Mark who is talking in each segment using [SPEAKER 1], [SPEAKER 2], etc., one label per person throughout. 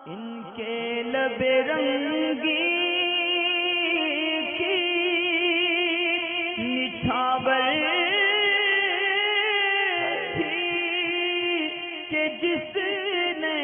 [SPEAKER 1] इनके लबे रंगी की निछावर थी कि जिसने।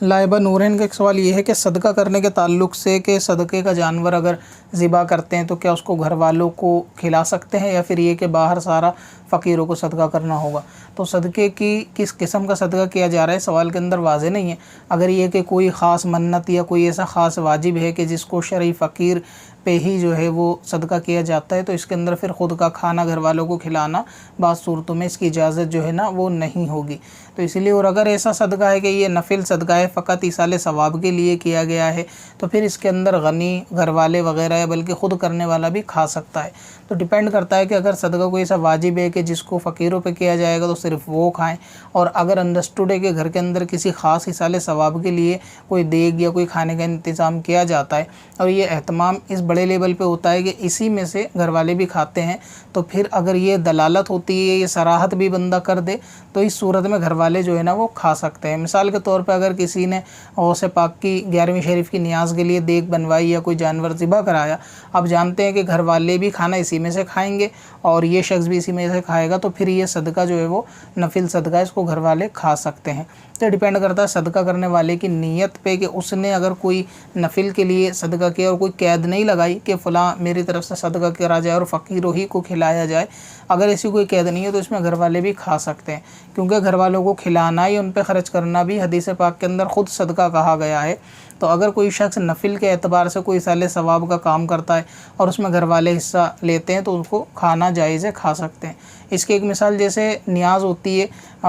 [SPEAKER 2] लाइबा नूरैन का एक सवाल ये है कि सदका करने के ताल्लुक़ से कि सदक़े का जानवर अगर ज़िबा करते हैं तो क्या उसको घर वालों को खिला सकते हैं या फिर ये कि बाहर सारा फ़कीरों को सदका करना होगा। तो सदक़े की किस किस्म का सदका किया जा रहा है सवाल के अंदर वाज़े नहीं है। अगर ये कि कोई ख़ास मन्नत या कोई ऐसा ख़ास वाजिब है कि जिसको शरई फ़कीर पे ही जो है वो सदका किया जाता है तो इसके अंदर फिर ख़ुद का खाना घर वालों को खिलाना बाज़ सूरतों में इसकी इजाज़त जो है ना वो नहीं होगी। तो इसलिए और अगर ऐसा सदका है कि ये नफिल सदका है फ़कत ईसाले सवाब के लिए किया गया है तो फिर इसके अंदर गनी घर वाले वगैरह या बल्कि ख़ुद करने वाला भी खा सकता है। तो डिपेंड करता है कि अगर सदका कोई ऐसा वाजिब है कि जिसको फ़कीरों पे किया जाएगा तो सिर्फ वो खाएं, और अगर अंडरस्टूड है कि घर के अंदर किसी ख़ास ईसाले सवाब के लिए कोई देग या कोई खाने का इंतज़ाम किया जाता है और ये एहतमाम इस बड़े लेवल पे होता है कि इसी में से घर वाले भी खाते हैं, तो फिर अगर ये दलालत होती है, ये सराहत भी बंदा कर दे तो इस सूरत में घर वाले जो है ना वो खा सकते हैं। मिसाल के तौर पे अगर किसी ने गौसे पाक की 11वीं शरीफ की नियाज़ के लिए देग बनवाई या कोई जानवर ज़िबा कराया, अब जानते हैं कि घर वाले भी खाना इसी में से खाएंगे और ये शख्स भी इसी में से खाएगा, तो फिर ये सदका जो है वो नफिल सदका है, इसको घर वाले खा सकते हैं। तो डिपेंड करता है सदका करने वाले की नीयत पे कि उसने अगर कोई नफिल के लिए सदका किया और कोई कैद नहीं लगाई कि फ़लाँ मेरी तरफ से सदका करा जाए और फ़कीरों ही को खिलाया जाए, अगर ऐसी कोई कैद नहीं है तो इसमें घर वाले भी खा सकते हैं, क्योंकि घर वालों को खिलाना या उन पर ख़र्च करना भी हदीस पाक के अंदर ख़ुद सदका कहा गया है। तो अगर कोई शख्स नफिल के एतबार से कोई साले सवाब का काम करता है और उसमें घर वाले हिस्सा लेते हैं तो उसको खाना जायज़ है, खा सकते हैं। इसकी एक मिसाल जैसे नियाज़ होती है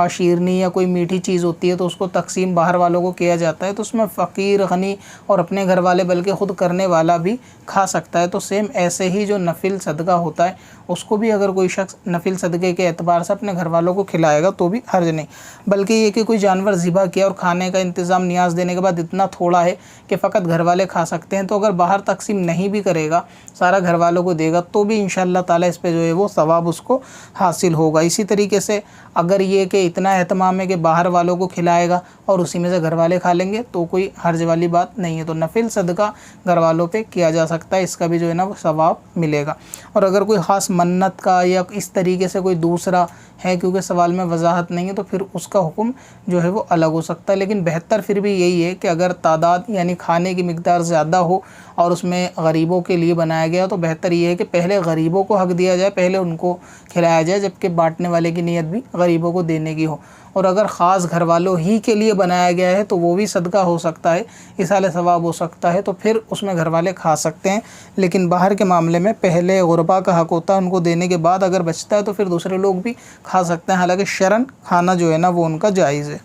[SPEAKER 2] शीरनी या कोई मीठी चीज़ होती है तो उसको तकसीम बाहर वालों को किया जाता है, तो उसमें फ़कीर गनी और अपने घर वाले बल्कि ख़ुद करने वाला भी खा सकता है। तो सेम ऐसे ही जो नफिल सदका होता है उसको भी अगर कोई शख्स नफिल सदक़े के एतबार से अपने घर वालों को खिलाएगा तो भी हर्ज नहीं, बल्कि ये कि कोई जानवर ज़िबा किया और खाने का इंतज़ाम नियाज़ देने के बाद इतना थोड़ा है कि फ़कत घर वाले खा सकते हैं, तो अगर बाहर तकसीम नहीं भी करेगा, सारा घर वालों को देगा, तो भी इंशाअल्लाह ताला इस पे जो है वो सवाब उसको हासिल होगा। इसी तरीके से अगर ये कि इतना एहतमाम है कि बाहर वालों को खिलाएगा और उसी में से घर वाले खा लेंगे तो कोई हर्ज वाली बात नहीं है। तो नफिल सदका घर वालों पे किया जा सकता है, इसका भी जो है ना वो सवाब मिलेगा। और अगर कोई ख़ास मन्नत का या इस तरीके से कोई दूसरा है, क्योंकि सवाल में वजाहत नहीं है, तो फिर उसका हुक्म जो है वो अलग हो सकता है। लेकिन बेहतर फिर भी यही है कि अगर तादाद यानी खाने की मिकदार ज़्यादा हो और उसमें गरीबों के लिए बनाया गया तो बेहतर ये है कि पहले गरीबों को हक़ दिया जाए, पहले उनको खिलाया जाए, जबकि बांटने वाले की नीयत भी गरीबों को देने की हो। और अगर ख़ास घर वालों ही के लिए बनाया गया है तो वो भी सदका हो सकता है, इसाले सवाब हो सकता है, तो फिर उसमें घर वाले खा सकते हैं। लेकिन बाहर के मामले में पहले गुरबा का हक़ होता है, उनको देने के बाद अगर बचता है तो फिर दूसरे लोग भी खा सकते हैं। हालांकि शरन खाना जो है ना वो उनका जायज़ है।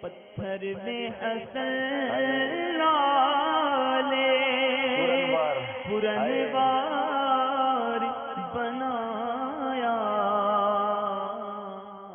[SPEAKER 1] पत्थर में असल